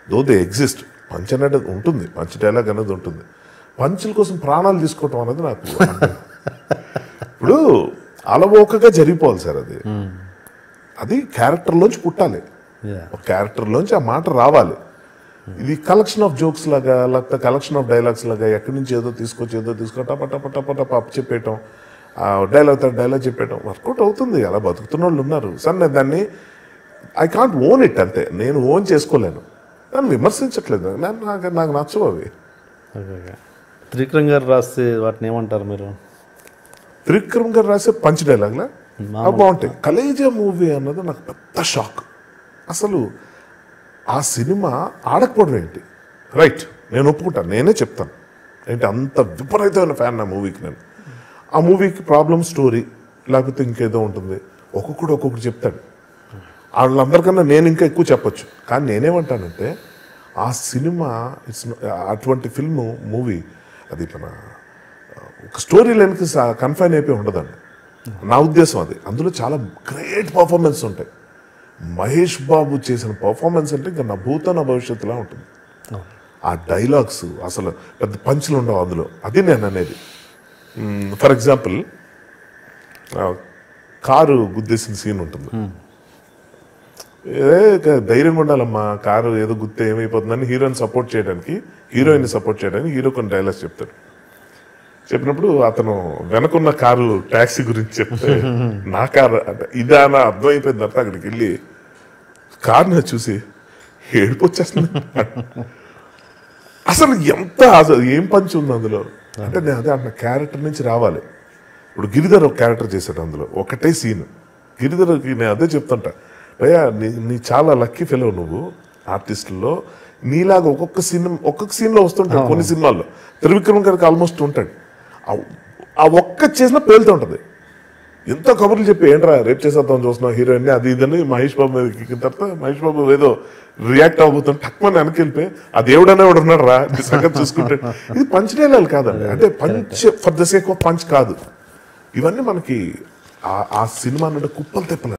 Though they exist. Punch అనేది ఉంటుంది, punch dialogue అనేది ఉంటుంది. పంచుల కోసం ప్రాణాలు తీసుకోవటం అనేది నాకు ఇప్పుడు అలవోకగా జరిగిపోవాలి సార్. అది క్యారెక్టర్లోంచి పుట్టాలి, ఒక క్యారెక్టర్లోంచి ఆ మాట రావాలి. ఇది కలెక్షన్ ఆఫ్ జోక్స్ లాగా, లేకపోతే కలెక్షన్ ఆఫ్ డైలాగ్స్ లాగా ఎక్కడి నుంచి ఏదో తీసుకొని టప చెప్పేయటం, డైలాగ్ చెప్పేయటం వర్కౌట్ అవుతుంది. అలా బతుకుతున్న వాళ్ళు ఉన్నారు సార్. నేను దాన్ని ఐ కాంట్ ఓన్ ఇట్, అంతే. నేను ఓన్ చేసుకోలేను, నన్ను విమర్శించట్లేదు, నాకు నచ్చవు అవి. త్రివిక్రమ్ గారు రాస్తే వాటిని ఏమంటారు మీరు? త్రివిక్రమ్ గారు రాసే పంచ్ డైలాగ్లా అవి బాగుంటాయి. కలేజా మూవీ అన్నది నాకు పెద్ద షాక్. అసలు ఆ సినిమా ఆడకపోవడం ఏంటి? రైట్, నేను ఒప్పుకుంటాను, నేనే చెప్తాను ఏంటి అంత విపరీతమైన ఫ్యాన్ నా మూవీకి. నేను ఆ మూవీకి ప్రాబ్లమ్ స్టోరీ లేకపోతే ఇంకేదో ఉంటుంది, ఒక్కొక్కటి చెప్తాడు. వాళ్ళందరికన్నా నేను ఇంకా ఎక్కువ చెప్పొచ్చు. కానీ నేనేమంటానంటే ఆ సినిమా అటువంటి ఫిల్మ్ మూవీ అది మన ఒక స్టోరీ లైన్కి కన్ఫైన్ అయిపోయి ఉండదండి, నా ఉద్దేశం అది. అందులో చాలా గ్రేట్ పర్ఫార్మెన్స్ ఉంటాయి. మహేష్ బాబు చేసిన పర్ఫార్మెన్స్ అంటే ఇంకా నా భూత నా భవిష్యత్తులా ఉంటుంది. ఆ డైలాగ్స్ అసలు పెద్ద పంచులు ఉండవు అందులో. అది నేను అనేది. ఫర్ ఎగ్జాంపుల్ కారు గుద్దేసిన సీన్ ఉంటుంది. ధైర్యంగా ఉండాలమ్మా, కారు ఏదో గుర్తే ఏమైపోతుందని హీరోయిన్ సపోర్ట్ చేయడానికి హీరో కొన్ని డైలాగ్స్ చెప్తాడు. చెప్పినప్పుడు అతను వెనకున్న కారు ట్యాక్సీ గురించి చెప్తే నా కారు అంటే ఇదా అని అర్థమైపోయిన తర్వాత అక్కడికి వెళ్ళి కారుని చూసి ఏడుపు వచ్చేస్తుంది. అసలు ఏం పంచి ఉంది అందులో అంటే నేను అదే అంటున్న, క్యారెక్టర్ నుంచి రావాలి. ఇప్పుడు గిరిధర్ ఒక క్యారెక్టర్ చేశాడు అందులో, ఒకటే సీన్. గిరిధర్కి నేను అదే చెప్తుంటా, భయ్యా నీ చాలా లక్కీ ఫెలో నువ్వు. ఆర్టిస్టుల్లో నీలాగా ఒక్కొక్క సీన్లో వస్తుంటాడు. కొన్ని సినిమాల్లో త్రివిక్రమ్ గారికి ఆల్మోస్ట్ ఉంటాడు. ఆ ఒక్క చేసినా పేలుతూ ఉంటుంది. ఎంత కబుర్లు చెప్పి ఏంట్రా రేపు చేసేద్దాం చూస్తున్నావు హీరోయిన్ అది ఇదని మహేష్ బాబు మీద ఎక్కిన తర్వాత మహేష్ బాబు ఏదో రియాక్ట్ అవబోతుంది, టక్మని వెనక్కి వెళ్ళిపోయి ఆ దేవుడనే వాడు ఉన్నాడు రా సంగతి చూసుకుంటే. ఇది పంచ్ డైలాగ్ కాదండి, అంటే punch for the sake of punch కాదు. ఇవన్నీ మనకి ఆ సినిమా అంటే కుప్పలు తెప్పలు.